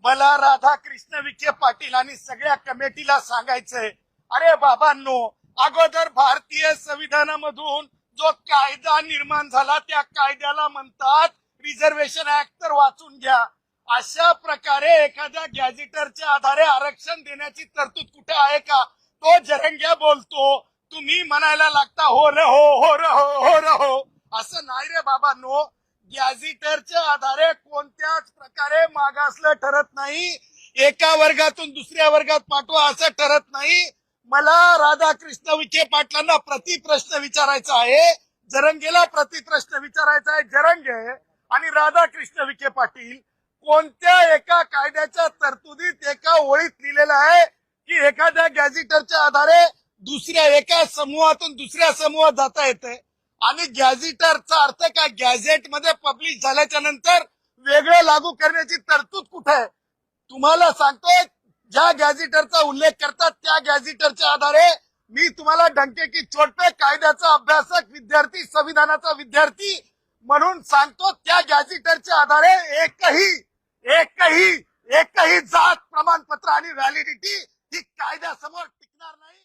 मला राधाकृष्ण विखे पाटील आणि सगळ्या कमिटीला सांगायचंय, अरे बाबांनो, अगोदर भारतीय संविधानामधून जो कायदा निर्माण झाला त्या कायद्याला म्हणतात रिझर्वेशन ऍक्ट, तर वाचून घ्या. अशा प्रकारे एखाद्या गॅझेटरच्या आधारे आरक्षण देण्याची तरतूद कुठे आहे का? तो जरंग्या बोलतो, तुम्ही म्हणायला लागता हो र हो, हो र हो, हो र हो. असं नाही रे बाबांनो. गॅझेटरच्या आधारे कोणत्याच प्रकारे मागासलं ठरत नाही, एका वर्गातून दुसऱ्या वर्गात पाठवा असं ठरत नाही. मला राधाकृष्ण विखे पाटलांना प्रतिप्रश्न विचारायचा आहे, जरंगेला प्रतिप्रश्न विचारायचा आहे. जरंगे आणि राधाकृष्ण विखे पाटील, कोणत्या एका कायद्याच्या तरतुदीत एका ओळीत लिहिलेलं आहे की एखाद्या गॅझेटरच्या आधारे दुसऱ्या एका समूहातून दुसऱ्या समूहात जाता येते? आणि गॅझेटरचा अर्थ काय? गॅझेट मध्ये पब्लिश झाल्याच्या नंतर वेगळं लागू करण्याची तरतूद कुठे आहे? तुम्हाला सांगतोय, ज्या गॅझेटरचा उल्लेख करतात त्या गॅझेटरच्या आधारे मी तुम्हाला डंके की चोट पे कायद्याचा अभ्यासक विद्यार्थी, संविधानाचा विद्यार्थी म्हणून सांगतो, त्या गॅझेटरच्या आधारे एकही जात प्रमाणपत्र आणि व्हॅलिडिटी ही कायद्यासमोर टिकणार नाही.